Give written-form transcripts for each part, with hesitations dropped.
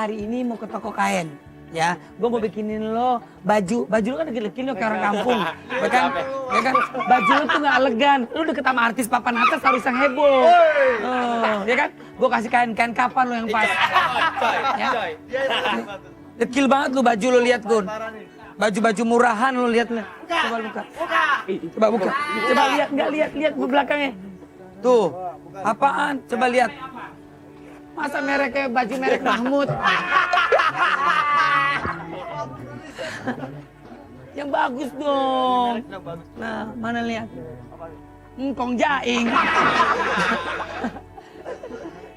hari ini mau ke toko kain. Ya, gue mau bikinin lo baju lo kan degil-degil lo kayak orang kampung, ya kan, baju lo tuh nggak elegan, lo deket sama artis papan atas harus yang heboh, ya kan, gue kasih kain kapan lo yang pas, ya, dekil banget lo baju lo lihat Gun, baju murahan lo lihat nih, coba buka, coba lihat nggak lihat belakangnya, tuh, apaan, coba lihat, masa mereknya baju merek Mahmud. Yang bagus dong. Nah, mana lihat? Kong jaing.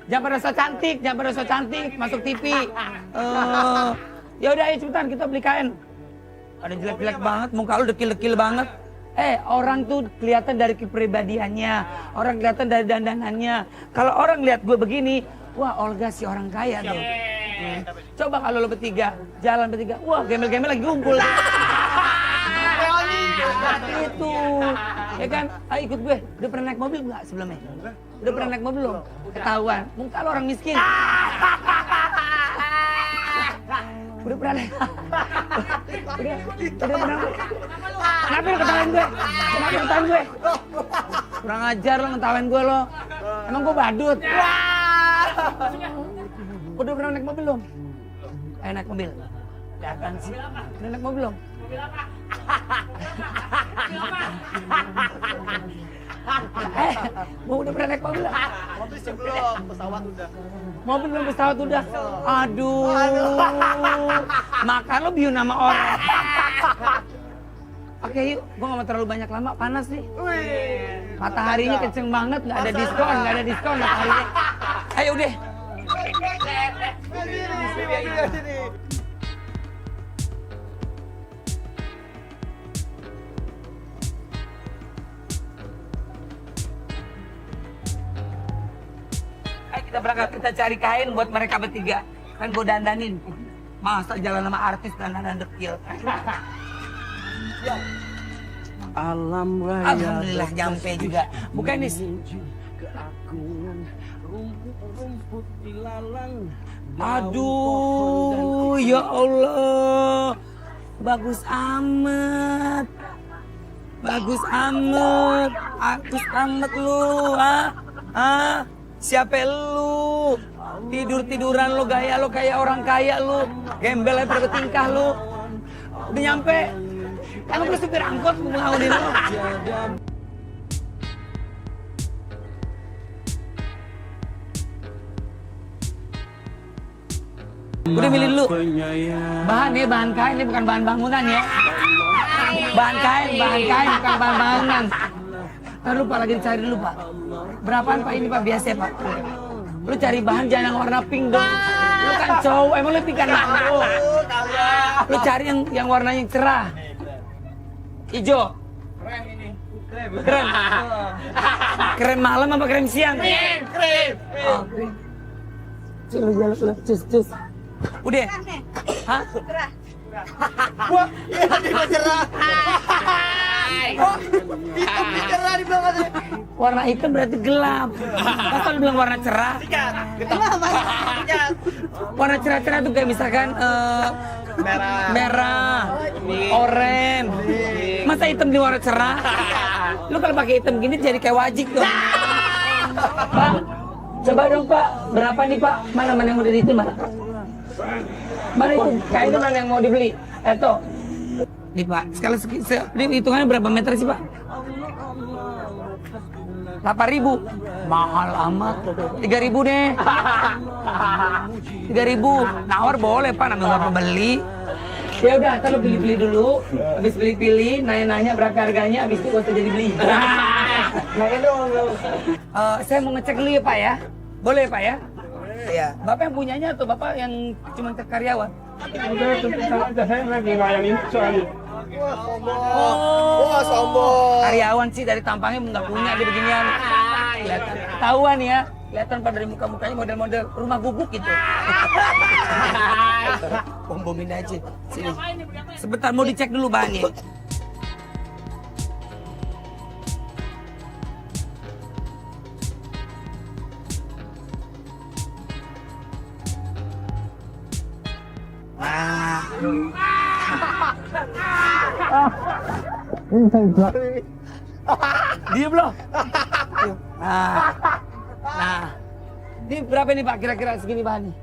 Jangan pada so cantik, masuk TV. Ya udah, ayo cepetan kita beli kain. Ada jelek-jelek banget, muka lu dekil-dekil banget. Orang tuh kelihatan dari kepribadiannya, orang kelihatan dari dandanannya. Kalau orang lihat gue begini, wah Olga si orang kaya tuh. Coba kalau lo bertiga, jalan bertiga, wah gembel-gembel lagi ngumpul. Itu, ya kan? Ayo ikut gue. Udah pernah naik mobil nggak sebelumnya? Udah pernah naik mobil belum? Ketahuan. Muka lo orang miskin. Udah pernah naik? Udah pernah? Kenapa lo ketawain gue? Kurang ajar lo ngetawain gue lo. Emang gue badut? Udah pernah naik mobil belum? Naik mobil. Datang sih. Udah naik mobil belum? Udah pernah naik mobil? Mobil sebelum pesawat udah. Mobil belum, pesawat udah. Aduh. Makan lo biu nama orang. Oke yuk, gua gak mau terlalu banyak lama, panas nih. Mataharinya kenceng banget, gak ada diskon mataharinya. Ayo udah. Ayo kita berangkat, kita cari kain buat mereka bertiga. Kan gue dandanin. Masa jalan sama artis dandanan dekil. Alhamdulillah nyampe juga. Bukan nih. Aduh, ya Allah. Bagus amat lu, siapa lu? Tiduran lu, gaya lu kayak orang kaya lu. Gembel aja bertingkah lu. Udah nyampe. Emang lu supir angkot mau ngawinin lu? Udah milih dulu. Bahan kain, ini bukan bahan bangunan ya. Bahan kain, bukan bahan bangunan. Ntar lupa lagi dicari dulu Pak. Berapaan Pak ini Pak, biasa ya Pak? Lu cari bahan jangan yang warna pink dong. Lu kan cowok, emang lu ikan mampu. Lu cari yang warnanya cerah. Hijau. Keren ini. Keren. Keren malam apa keren siang? Keren. Oh, keren. Cus. Udah. Hah? Cerah. Wah, iya cerah. Oh, hitam cerah di belakangnya. Warna hitam berarti gelap. Masa lu bilang warna cerah? Warna cerah-cerah tuh kayak misalkan merah, oranye. Masa hitam di warna cerah? Lu kalau pakai hitam gini jadi kayak wajik dong. Pak, coba dong Pak, berapa nih Pak? Mana yang udah dihitung Pak? Mana itu? Kayak itu mana yang mau dibeli? Tuh. Nih Pak, sekali hitungannya berapa meter sih Pak? 8.000. Mahal amat. 3.000 deh. 3.000. Nawar boleh Pak, namanya nggak pembeli. Ya udah, ntar lo pilih dulu. Habis pilih, nanya-nanya berapa harganya, habis itu gak usah jadi beli. Nanya dong. Saya mau ngecek dulu ya Pak ya. Boleh ya Pak ya? Iya. Bapak yang punyanya atau Bapak yang cuma karyawan? Saya lagi ngelayanin soalnya. Oh, sombong. Karyawan sih dari tampangnya nggak punya dia beginian. Kelihatan. Ketahuan ya. Kelihatan pada dari muka-mukanya model-model rumah gubuk gitu. Bom-bomin aja. Sini. Sebentar mau dicek dulu bahannya. Diam loh. Nah, nah, ini berapa nih Pak kira-kira segini bahannya?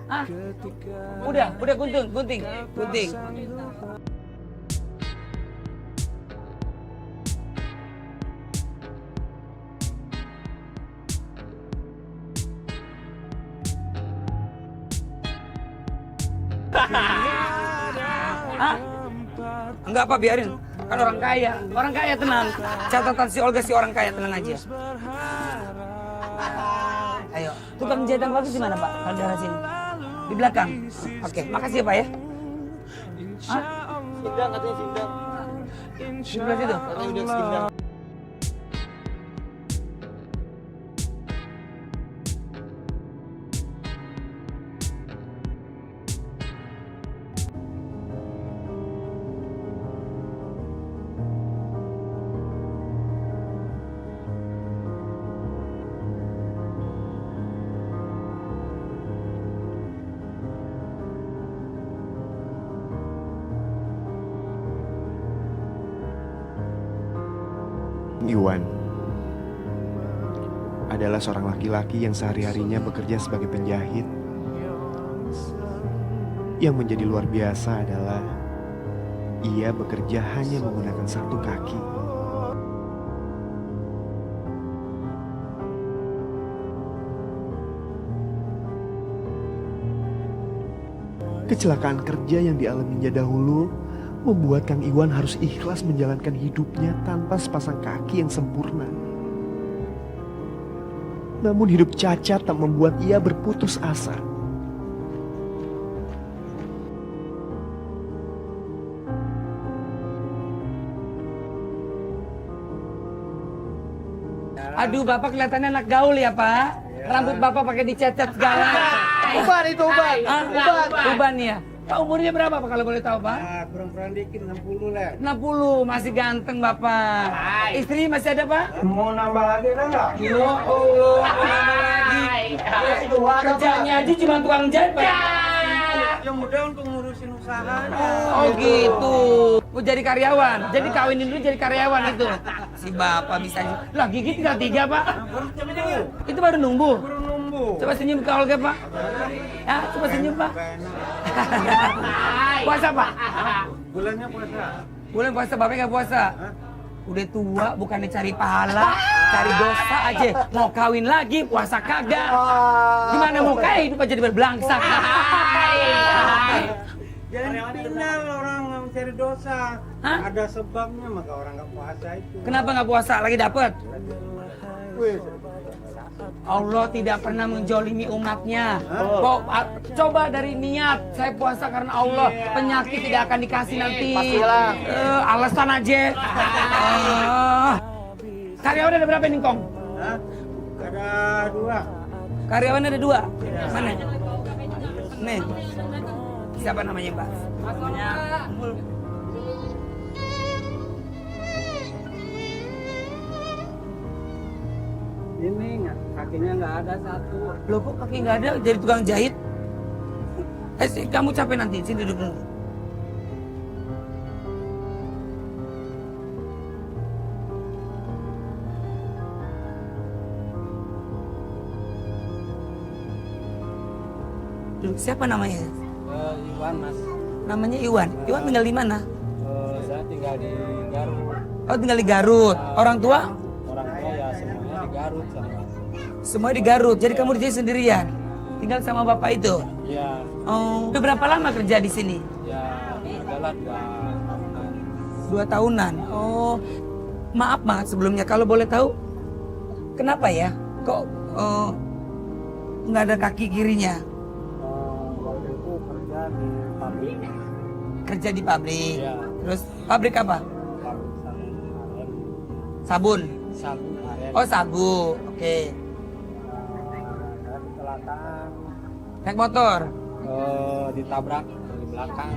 Ah, udah gunting. Ah, enggak apa biarin. Kan orang kaya tenang. Catatan si Olga si orang kaya tenang aja. Ayo, tukang jahit yang bagus di mana Pak? Kalau daerah sini, di belakang. Oke, makasih ya Pak ya. Hah? Sindang katanya sindang. Di sebelah situ. Katanya udah sindang. Iwan adalah seorang laki-laki yang sehari-harinya bekerja sebagai penjahit. Yang menjadi luar biasa adalah ia bekerja hanya menggunakan satu kaki. Kecelakaan kerja yang dialaminya dahulu membuat Kang Iwan harus ikhlas menjalankan hidupnya tanpa sepasang kaki yang sempurna. Namun hidup cacat tak membuat ia berputus asa. Aduh, Bapak kelihatannya anak gaul ya, Pak. Rambut Bapak pakai dicat-cat segala. Uban itu uban. Ah, uban ya. Pak umurnya berapa Pak kalau boleh tahu Pak? Kurang-kurang dikit 60 lah. 60, masih ganteng Bapak. Istri masih ada Pak? Mau nambah lagi enggak? Ya Allah, nambah lagi. Kerjanya aja cuma tukang jahit Pak. Yang muda untuk ngurusin usahanya. Oh gitu. Mau jadi karyawan. Jadi kawinin dulu jadi karyawan itu. Si Bapak bisa. Lah gigi tinggal 3 Pak. Itu baru numbuh. Coba senyum ke Olga Pak. Ya, coba senyum Pak. Puasa Pak? Bulannya puasa. Bulan puasa Bapak nggak puasa? Udah tua bukannya cari pahala, cari dosa aja. Mau kawin lagi puasa kagak. Gimana mau kaya hidup aja berbelangsak. Jangan final orang mencari dosa. Hah? Ada sebabnya maka orang nggak puasa itu. Kenapa nggak puasa? Lagi dapet? Allah tidak pernah menjolimi umatnya. Coba dari niat, saya puasa karena Allah, penyakit tidak akan dikasih nanti. Alasan aja. Karyawan ada berapa nih Kong? Hah? Ada 2. Karyawan ada 2. Mana? Nih. Siapa namanya Mbak? Namanya Ini kakinya nggak ada satu. Loh kok kaki nggak ada jadi tukang jahit? Kamu capek nanti, sini duduk dulu. Duh, siapa namanya? Iwan mas. Namanya Iwan. Iwan tinggal di mana? Saya tinggal di Garut. Oh tinggal di Garut. Orang tua? Orang tua ya semuanya di Garut sama. Semua di Garut. Jadi kamu di sini sendirian? Tinggal sama bapak itu? Ya, Oh, udah berapa lama kerja di sini? ya adalah 2 tahunan. 2 tahunan. Oh, maaf sebelumnya kalau boleh tahu kenapa ya? Kok nggak ada kaki kirinya? Waktu itu kerja di pabrik. Kerja di pabrik. Iya. Terus pabrik apa? Pabrik Sabun. sabu aren. Oh, sabu. Oke. Saya kecelakaan. Naik motor. Ditabrak dari belakang.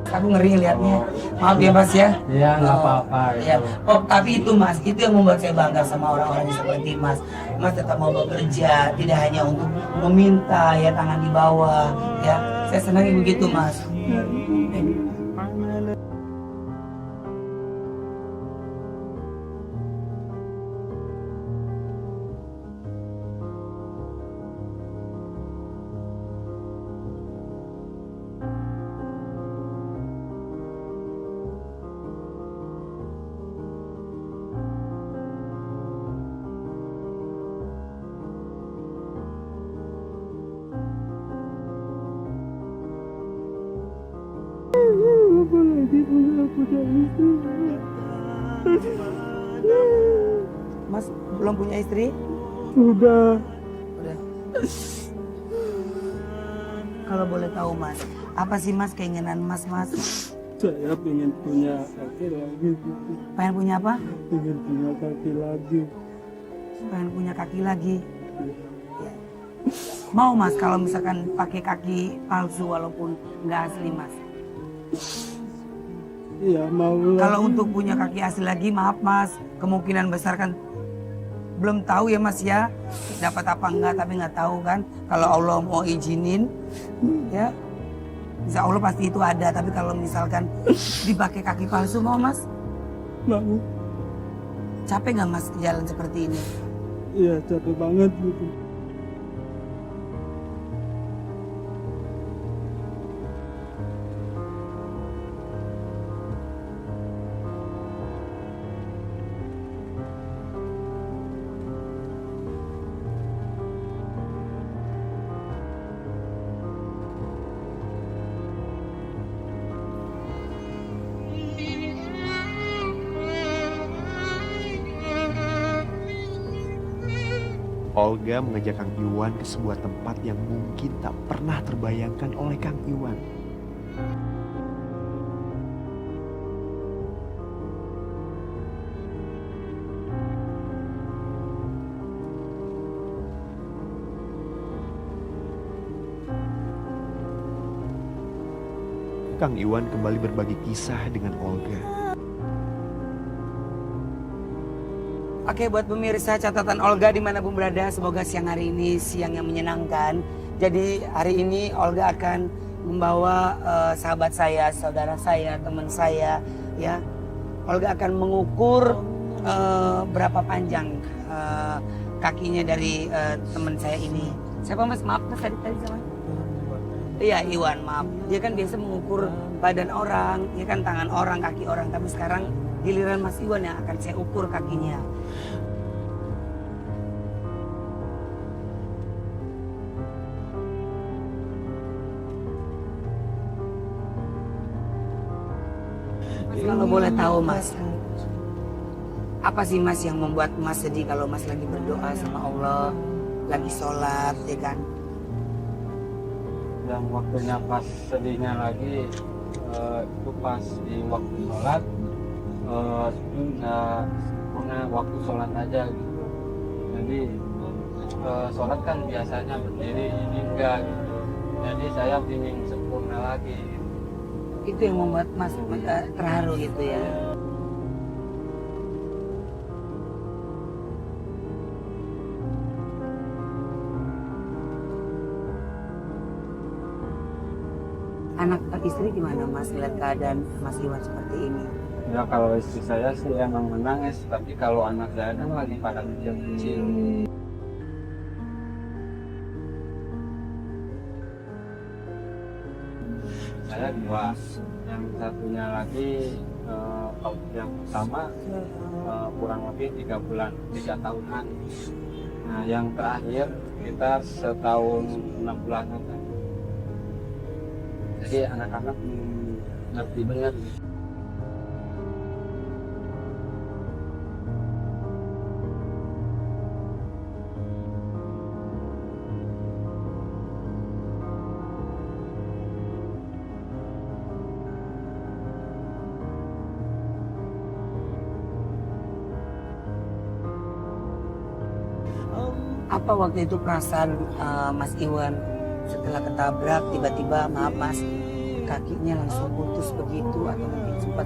Aku ngeri liatnya. Maaf ya Mas ya. Iya, nggak apa-apa. Ya. Oh, tapi itu Mas, itu yang membuat saya bangga sama orang-orang seperti Mas. Mas tetap mau bekerja, tidak hanya untuk meminta ya tangan di bawah. Ya, saya senangi begitu Mas. Mas belum punya istri? Sudah. Udah. Kalau boleh tahu Mas, apa sih Mas keinginan Mas? Saya ingin punya kaki lagi. Pengen punya apa? Ingin punya kaki lagi. Pengen punya kaki lagi. Ya. Mau Mas kalau misalkan pakai kaki palsu walaupun nggak asli Mas? Iya, mau lah. Kalau untuk punya kaki asli lagi, maaf Mas, kemungkinan besar kan belum tahu ya Mas ya, dapat apa enggak, tapi nggak tahu kan. Kalau Allah mau izinin, ya, insya Allah pasti itu ada. Tapi kalau misalkan dipakai kaki palsu mau Mas? Mau. Capek nggak Mas jalan seperti ini? Iya, capek banget gitu. Olga mengajak Kang Iwan ke sebuah tempat yang mungkin tak pernah terbayangkan oleh Kang Iwan. Kang Iwan kembali berbagi kisah dengan Olga. Oke, buat pemirsa catatan Olga dimanapun berada, semoga siang hari ini siang yang menyenangkan. Jadi hari ini Olga akan membawa sahabat saya, saudara saya, teman saya, ya. Olga akan mengukur berapa panjang kakinya dari teman saya ini. Siapa Mas? Maaf Mas, tadi sama? Iya, Iwan, maaf. Dia kan biasa mengukur badan orang, ya kan tangan orang, kaki orang. Tapi sekarang giliran Mas Iwan yang akan saya ukur kakinya. Mas, kalau boleh tahu Mas, apa sih Mas yang membuat Mas sedih kalau Mas lagi berdoa sama Allah, lagi sholat, ya kan? Yang waktunya pas sedihnya lagi itu pas di waktu sholat, nggak punya waktu sholat aja gitu. Jadi sholat kan biasanya berdiri, ini enggak gitu. Jadi saya ingin sempurna lagi gitu. Itu yang membuat Mas terharu gitu ya. Anak istri gimana Mas lihat keadaan Mas Iwan seperti ini? Ya kalau istri saya sih emang menangis, tapi kalau anak saya kan lagi pada kecil-kecil. Saya dua, yang satunya lagi yang pertama kurang lebih 3 bulan, 3 tahunan. Nah yang terakhir kita setahun 6 bulanan. Jadi anak-anak ngerti banget. Apa waktu itu perasaan Mas Iwan setelah ketabrak tiba-tiba, maaf Mas, kakinya langsung putus begitu atau mungkin sempat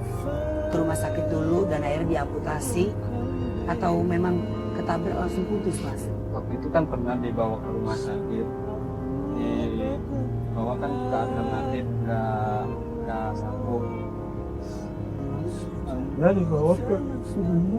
ke rumah sakit dulu dan akhirnya diamputasi atau memang ketabrak langsung putus Mas? Waktu itu kan pernah dibawa ke rumah sakit, dibawa kan ke alternatif, nggak sanggup. Ya dibawa ke sini.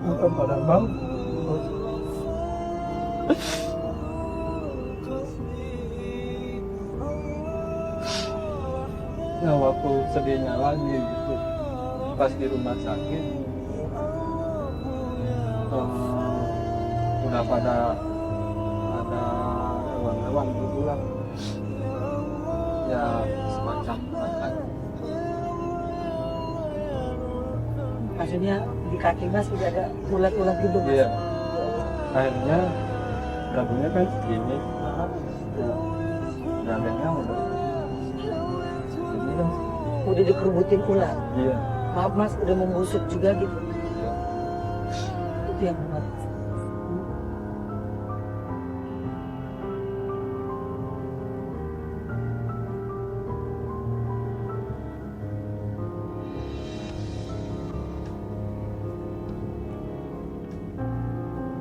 Bukan pada bang. Nah waktu sedihnya lagi gitu, pas di rumah sakit, udah pada ada hewan-hewan gitu lah, ya semacam makan. Maksudnya di kaki Mas sudah ada ulat-ulat gitu Mas? Iya. Akhirnya dagunya kan segini, dadanya udah segini kan. Udah dikerubutin ular? Iya. Maaf Mas, udah membusuk juga gitu? Itu yang membuat.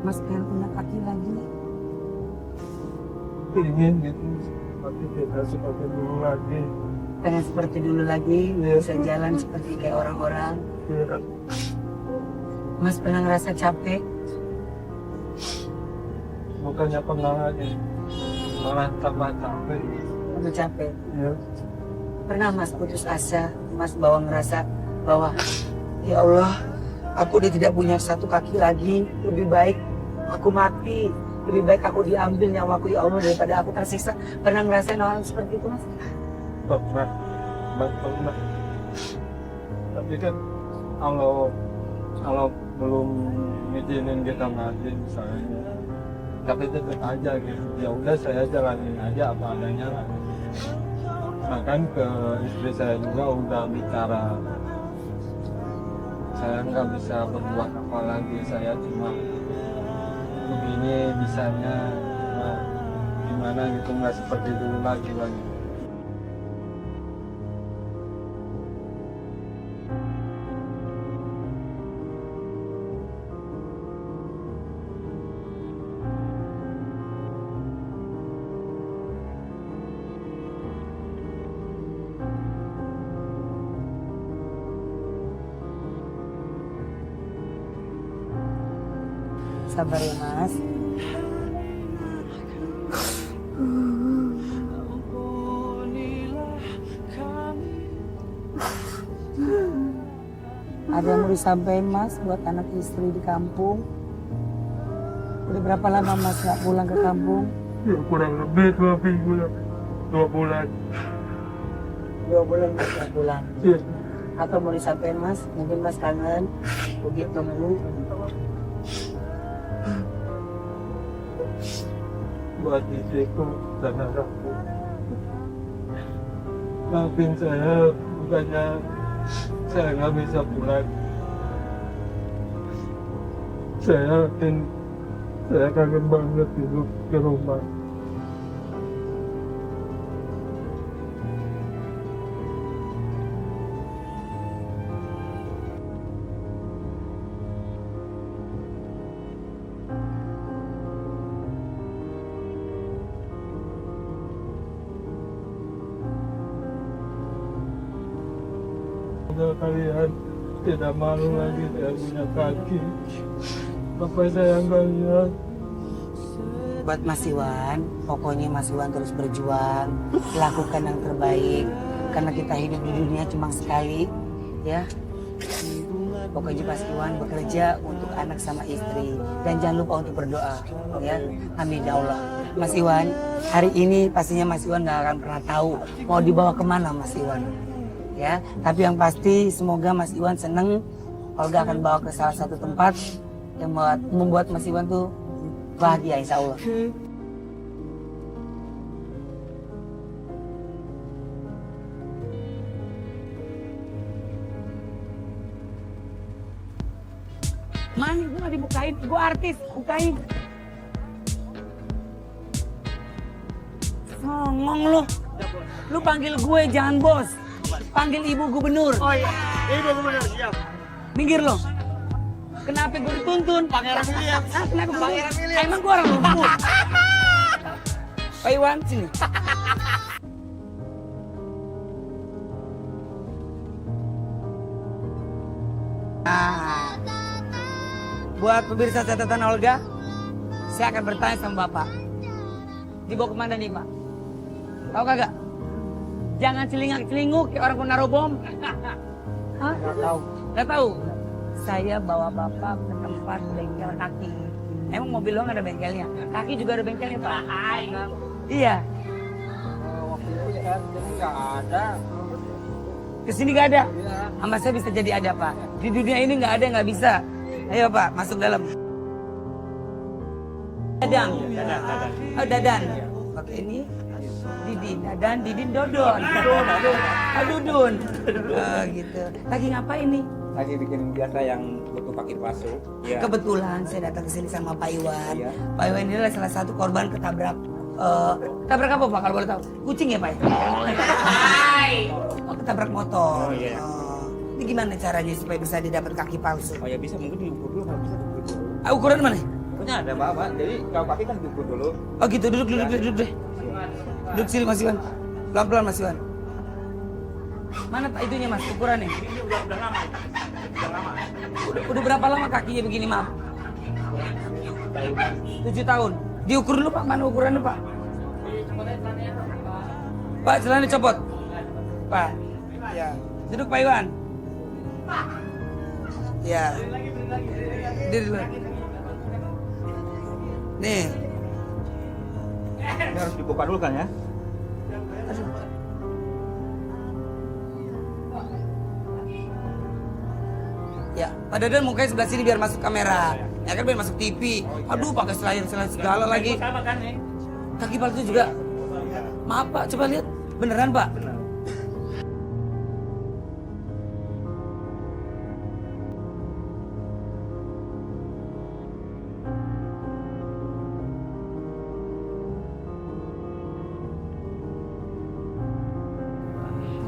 Mas pengen punya kaki lagi? Ingin gitu, tapi tidak seperti dulu lagi. Pengen seperti dulu lagi, Iya. bisa jalan seperti kayak orang-orang. Ya, Mas pernah ngerasa capek? bukannya pernah lagi, malah tambah capek. Udah capek? Ya, Pernah Mas putus asa? Mas ngerasa bahwa ya Allah, aku udah tidak punya satu kaki lagi, lebih baik aku mati, lebih baik aku diambil nyawaku ya Allah daripada aku tersiksa. Pernah ngerasain orang seperti itu Mas? pernah, pernah. Tapi kan kalau belum ngizinin kita mati misalnya, tapi tetap aja gitu. Ya udah saya jalanin aja apa adanya lah. Bahkan ke istri saya juga udah bicara, saya nggak bisa berbuat apa lagi, saya cuma begini bisanya, nah, gimana gitu, nggak seperti dulu lagi. Sabar ya Mas. Ada yang mau disampaikan Mas buat anak istri di kampung? Udah berapa lama Mas nggak pulang ke kampung? Ya, kurang lebih 2 minggu lah, 2 bulan. 2 bulan Mas nggak pulang. Ya, Atau mau disampaikan Mas? Mungkin Mas kangen, begitu nunggu. buat istriku dan anakku. Maafin saya, bukannya saya nggak bisa pulang. Saya kangen banget hidup di rumah. Semoga kalian tidak malu lagi saya punya kaki. Bapak sayang kalian. Buat Mas Iwan, pokoknya Mas Iwan terus berjuang, lakukan yang terbaik, karena kita hidup di dunia cuma sekali, ya. Pokoknya Mas Iwan bekerja untuk anak sama istri, dan jangan lupa untuk berdoa, ya. Amin ya Allah. Mas Iwan, hari ini pastinya Mas Iwan nggak akan pernah tahu mau dibawa kemana Mas Iwan, ya. Tapi yang pasti semoga Mas Iwan seneng, Olga akan bawa ke salah satu tempat yang membuat Mas Iwan tuh bahagia insya Allah. dibukain, gue artis, bukain. Ngomong lu panggil gue jangan bos, panggil ibu gubernur. Oh iya, ibu gubernur siap. Minggir lo. Kenapa gue dituntun? Pangeran William. Ah, kenapa gue Pangeran William. Emang gue orang lumpuh. Pak Iwan, sini. Nah, buat pemirsa catatan Olga, saya akan bertanya sama Bapak. Dibawa kemana nih Pak? Tahu kagak? Jangan celingak-celinguk kayak orang mau naruh bom. Hah? Nggak tahu. Nggak tahu? Saya bawa Bapak ke tempat bengkel kaki. Emang mobil lo nggak ada bengkelnya? Kaki juga ada bengkelnya Pak? Iya. Waktu itu saya nggak ada. Kesini nggak ada? Sama saya bisa jadi ada Pak. Di dunia ini nggak ada yang nggak bisa. Ayo Pak, masuk dalam. Dadang. Oh Dadan. Oke ini Didin, Dadan, Didin, Dodon. Dudun. Oh gitu. Lagi ngapain nih? Lagi bikin biasa yang butuh kaki palsu. Ya. Kebetulan saya datang ke sini sama Pak Iwan. Iya. Pak Iwan ini adalah salah satu korban ketabrak. Ketabrak apa Pak kalau boleh tahu? Kucing ya Pak? Oh ketabrak motor. Oh, iya. Ini gimana caranya supaya bisa didapat kaki palsu? Oh ya bisa, mungkin diukur dulu kalau bisa diukur dulu. Ukuran mana? Punya ada Bapak. Jadi kalau kaki kan diukur dulu. Oh gitu, duduk deh. Duduk sini Mas Iwan. Pelan-pelan Mas Iwan. Mana Pak itunya Mas, ukurannya? Udah lama. Udah berapa lama kakinya begini maaf? 7 tahun. Diukur dulu Pak, mana ukurannya Pak? Pak, celananya copot. Pak. Ya. Duduk Pak Iwan. Ya. Diri dulu. Nih. Ini harus dibuka dulu kan ya? Ya, Pak Dadan mukanya sebelah sini biar masuk kamera. Ya kan biar masuk TV. Aduh, pakai selain segala lagi. Sama kan nih? Kaki palsu juga. Maaf Pak, coba lihat. Beneran Pak?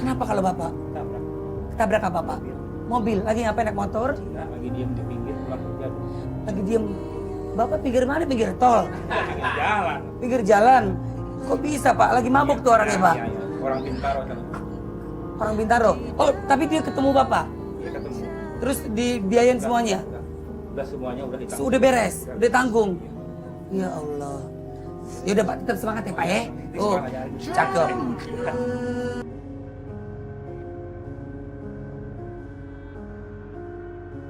Kenapa kalau Bapak? Ketabrak apa Pak? Mobil. Lagi ngapain naik motor? Enggak, lagi diem di pinggir pulang kerja. Lagi diem. Bapak pinggir mana? Pinggir tol? Jalan. Pinggir jalan. Kok bisa Pak? Lagi mabuk tuh orangnya Pak? Iya, iya. Orang Bintaro kan. Orang Bintaro? Oh, tapi dia ketemu Bapak? Dia ketemu. Terus dibiayain semuanya? Udah semuanya udah ditanggung. Udah beres? Udah tanggung? Ya Allah. Ya udah Pak, tetap semangat ya Pak ya. Oh, cakep.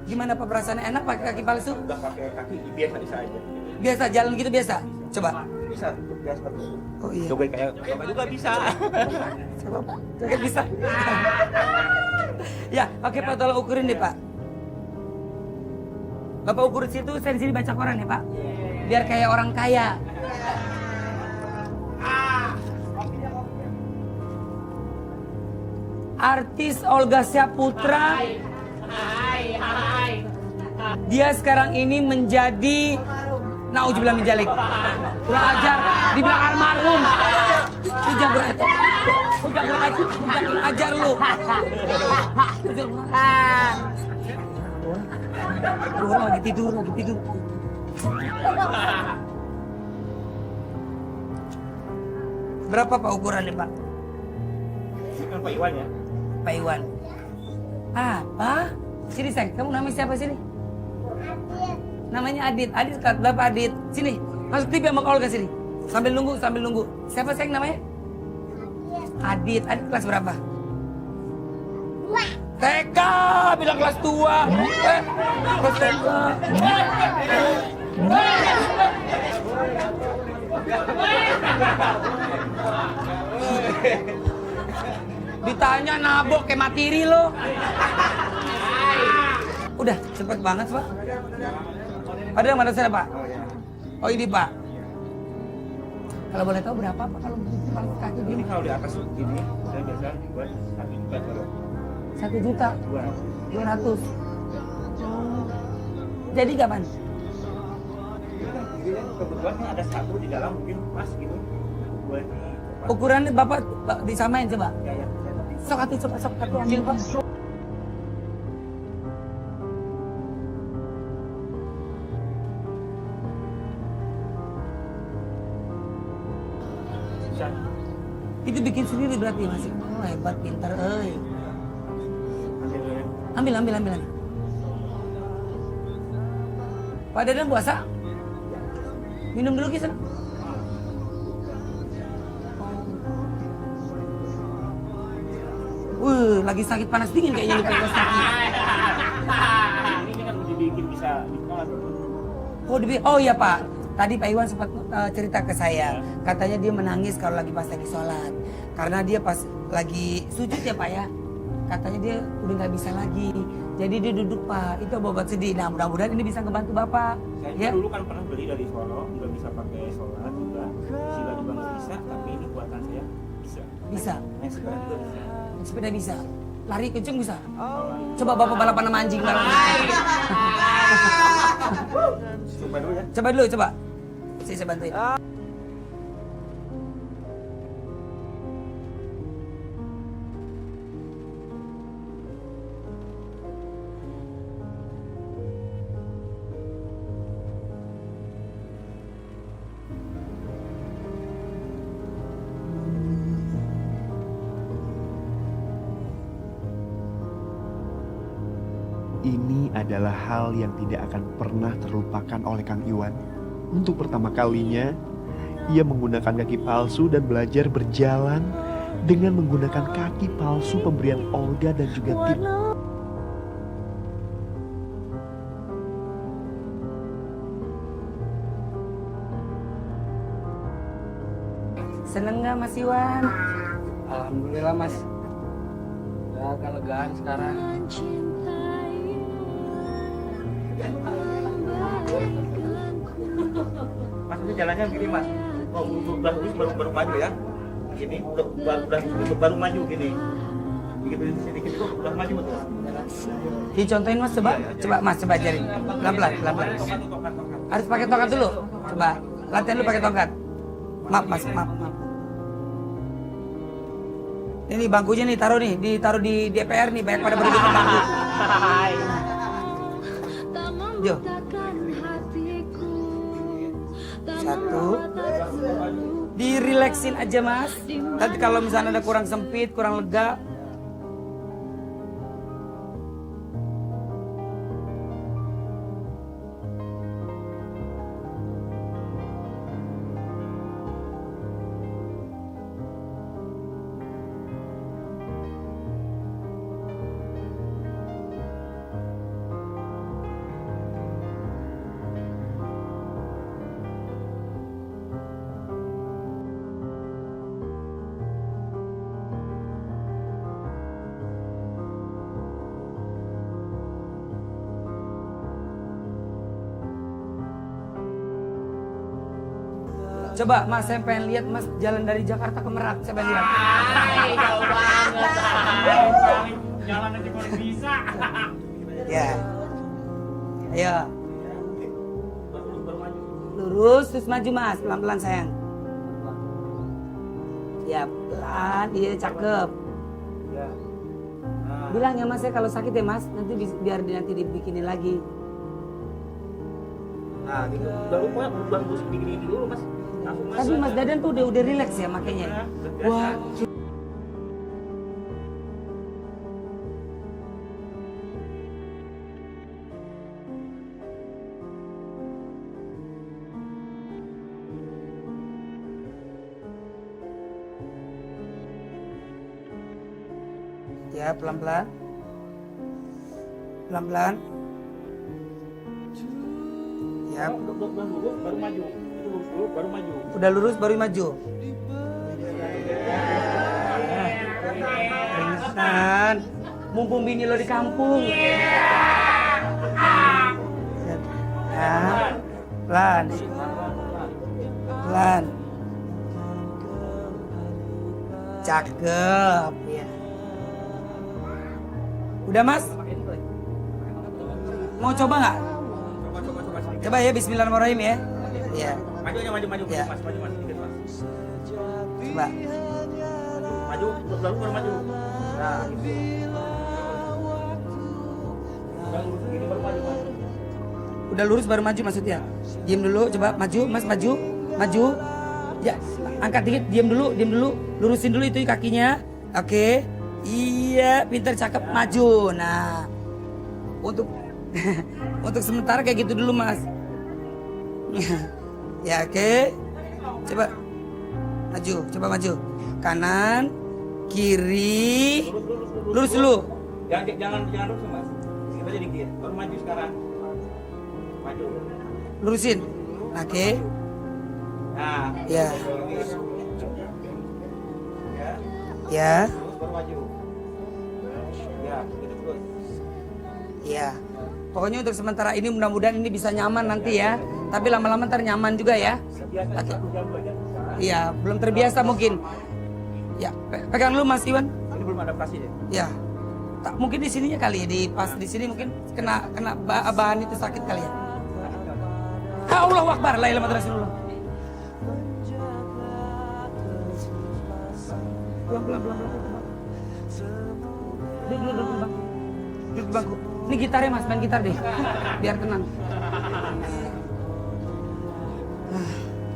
Gimana Pak perasaannya? Enak pakai kaki palsu? Udah pakai kaki biasa bisa aja. Biasa jalan gitu biasa? Coba. Bisa untuk biasa terus. Oh iya. Coba kayak Bapak juga bisa. Coba Pak. Coba bisa. Ya, oke Pak, tolong ukurin deh Pak. Bapak ukur situ, saya di sini baca koran ya Pak. Biar kayak orang kaya. Artis Olga Syaputra. Dia sekarang ini menjadi nauzubillah min dzalik. Kurang ajar, dibilang almarhum. Lu jangan berantem. Lu jangan ajar lu. Lu lagi tidur. Berapa Pak ukurannya Pak? Ini kan Pak Iwan ya. Pak Iwan. Apa? Sini sayang, kamu namanya siapa sini? Namanya Adit. Adit kelas berapa Adit? Sini, masuk TV sama Olga sini. Sambil nunggu. Siapa sayang namanya? Adit. Adit kelas berapa? TK, bilang kelas 2. Kelas TK. Ditanya nabok kayak matiri lo. Udah, cepet banget Pak. Ada yang mana sana Pak? Oh ini Pak. Kalau boleh tahu berapa Pak kalau kaki Ini gini? kalau di atas gini, saya biasa buat 1 juta kalau 1 juta 200. Jadi kapan? Kebetulan ada satu di dalam mungkin pas gitu. Boleh Ukurannya Bapak disamain coba. ya. Sok atuh ambil Pak. Bisa. Itu bikin sendiri berarti masih. Oh, hebat, pintar, euy. Ambil dulu ya. Ambil. Pak Dadan puasa? Minum dulu kisah. Lagi sakit panas dingin kayaknya lupa sakit. Ini kan dibikin bisa ditolak. Oh iya Pak, tadi Pak Iwan sempat cerita ke saya, katanya dia menangis kalau lagi pas lagi sholat, karena dia pas lagi sujud ya Pak ya, katanya dia udah nggak bisa lagi, jadi dia duduk Pak, itu obat sedih. Nah mudah-mudahan ini bisa ngebantu Bapak. Saya Ya, dulu kan pernah beli dari Solo, nggak bisa pakai sholat juga, sila juga nggak bisa, tapi ini buatan saya bisa. bisa. Naik sepeda juga bisa. Sepeda bisa, lari kenceng bisa. Coba Bapak balapan sama anjing bareng. Coba dulu ya. Coba dulu, coba. Saya bantuin. Ini adalah hal yang tidak akan pernah terlupakan oleh Kang Iwan. Untuk pertama kalinya, ia menggunakan kaki palsu dan belajar berjalan dengan menggunakan kaki palsu pemberian Olga dan juga tim. Seneng nggak Mas Iwan? Alhamdulillah Mas. Ya agak legaan sekarang. Mas ini jalannya gini Mas. Oh, baru maju ya. Gini, baru maju gini. Begitu sedikit itu udah maju tuh. Dicontohin Mas, coba Mas, coba ajarin. Pelan-pelan. Harus pakai tongkat dulu. Coba latihan dulu pakai tongkat. Maaf Mas, maaf. Ini bangkunya nih, ditaruh di DPR nih, banyak pada berdiri di bangku. Yo. Satu. Dirileksin aja Mas. Nanti kalau misalnya ada kurang sempit, kurang lega, coba Mas, saya pengen lihat Mas jalan dari Jakarta ke Merak, saya pengen lihat. Jauh banget. Jalan aja kalau bisa. Ya. Ayo. Lurus, terus maju Mas, pelan-pelan sayang. Ya, pelan, iya cakep. Bilang ya Mas ya kalau sakit ya Mas, nanti biar nanti dibikinin lagi. Nah, gitu. Udah lupa begini dulu Mas. Tapi Mas Dadan tuh udah rileks ya makanya. Wah. Ya, pelan-pelan. Pelan-pelan. Ya. Udah lurus baru maju. Itu lurus dulu baru maju. Udah lurus baru maju. Ringan. Mumpung bini lo di kampung. Ya. Pelan. Pelan. Cakep. Ya. Udah Mas? Mau coba nggak? Coba ya, bismillahirrahmanirrahim ya. Ya, Maju aja, maju, maju, Ya. mas, maju, mas, sedikit mas. coba. Maju, baru baru maju. Nah, gitu. Udah lurus begini baru maju, mas. Udah lurus baru maju maksudnya. Diam dulu, coba maju, Mas maju, maju. Ya, angkat dikit, diam dulu, lurusin dulu itu kakinya. Oke. Iya, pintar cakep, maju. Nah, untuk untuk sementara kayak gitu dulu, Mas. Ya, oke. Coba maju, coba maju. Kanan, kiri. Lurus dulu. Jangan lurus, mas. Sedikit aja dikit. Baru maju sekarang. Maju. Lurusin. Oke. Nah, Ya. ya. Ya. Terus baru maju. Ya, gitu terus. Iya. Pokoknya untuk sementara ini mudah-mudahan ini bisa nyaman nanti ya. Tapi lama-lama ntar nyaman juga ya. Biasa 1 jam 2 jam bisa. Iya, belum terbiasa mungkin. Ya, pegang dulu Mas Iwan. Ini belum adaptasi deh. Ya. Tak mungkin di sininya kali ya, di pas di sini mungkin kena bahan itu sakit kali ya. Allahu Akbar, la ilaha illallah Rasulullah. Pelan-pelan. Duduk Bang. Duduk di bangku. Ini gitarnya Mas, main gitar deh. Biar tenang.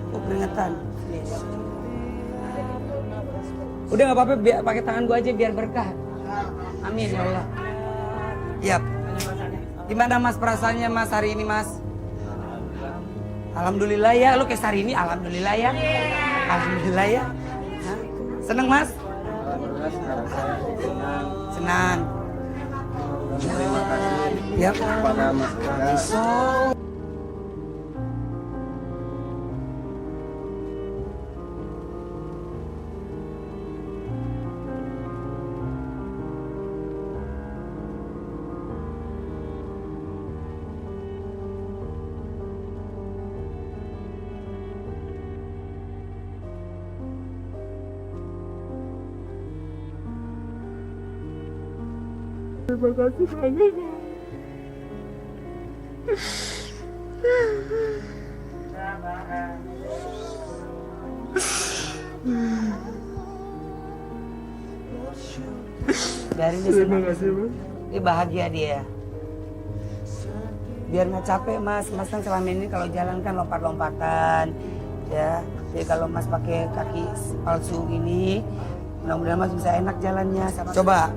Oh, peringatan. Udah nggak apa-apa, pakai tangan gua aja biar berkah. Amin ya Allah. Yap. Gimana Mas perasaannya Mas hari ini Mas? Alhamdulillah ya, lu kayak hari ini alhamdulillah ya. Alhamdulillah ya. Hah? Seneng Mas? Alhamdulillah sekarang saya Senang. terima kasih Yap. kepada Mas Ega. Terima kasih banyak. Biarin dia Terima senang. kasih, Mas. Dia bahagia dia. Biar nggak capek Mas. Mas kan selama ini kalau jalan kan lompat-lompatan. Ya. Jadi kalau Mas pakai kaki palsu ini, mudah-mudahan Mas bisa enak jalannya. Coba.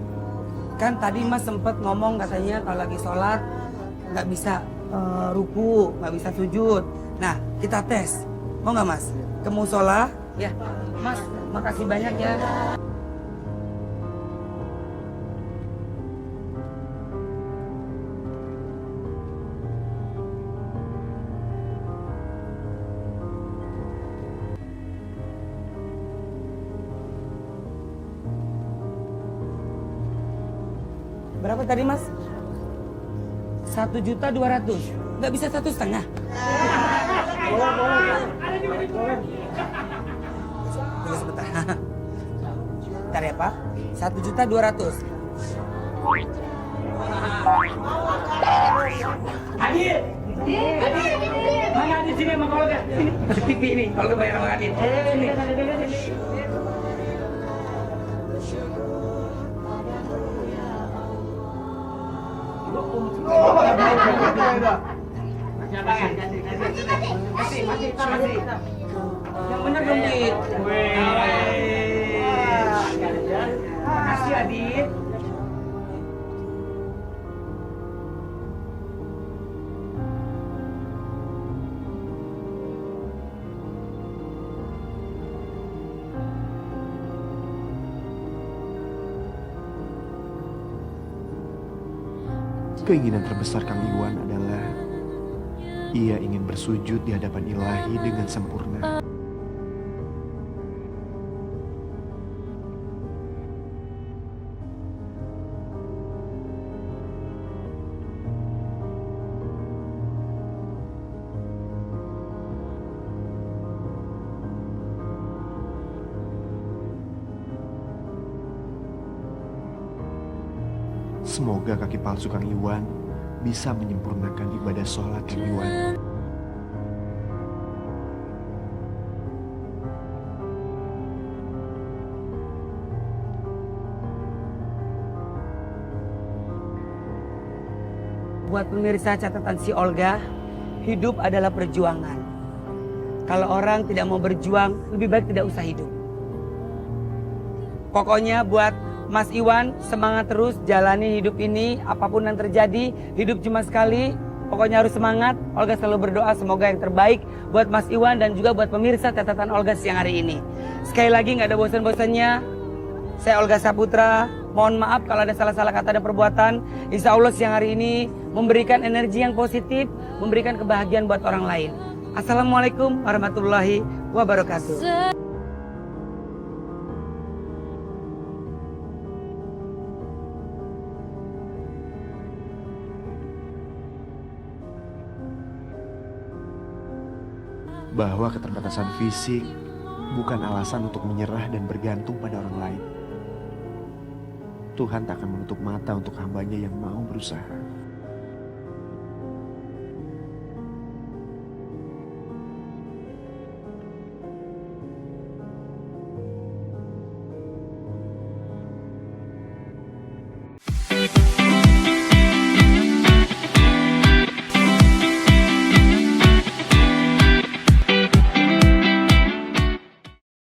Kan tadi Mas sempet ngomong katanya kalau lagi sholat nggak bisa ruku, nggak bisa sujud. Nah, kita tes. Mau nggak Mas? Ke musola? Ya. Mas, makasih banyak ya. Berapa tadi Mas? 1.200.000. Nggak bisa 1,5? Tunggu sebentar. Bentar ya Pak. 1.200.000. Adit! Mana Adit sini sama keluarga? Ini TV ini, kalau bayar sama Adit. Sini. Yang bener dong, Dit. Makasih, Adit. Keinginan terbesar Kang Iwan adalah ia ingin bersujud di hadapan Ilahi dengan sempurna. Semoga kaki palsu Kang Iwan bisa menyempurnakan ibadah sholat Kang Iwan. buat pemirsa catatan si Olga, hidup adalah perjuangan. Kalau orang tidak mau berjuang, lebih baik tidak usah hidup. Pokoknya buat Mas Iwan, semangat terus jalani hidup ini. Apapun yang terjadi, hidup cuma sekali. Pokoknya harus semangat. Olga selalu berdoa semoga yang terbaik buat Mas Iwan dan juga buat pemirsa catatan Olga siang hari ini. Sekali lagi nggak ada bosan-bosannya. Saya Olga Saputra. Mohon maaf kalau ada salah-salah kata dan perbuatan. Insya Allah siang hari ini memberikan energi yang positif, memberikan kebahagiaan buat orang lain. Assalamualaikum warahmatullahi wabarakatuh. Bahwa keterbatasan fisik bukan alasan untuk menyerah dan bergantung pada orang lain. Tuhan tak akan menutup mata untuk hambanya yang mau berusaha.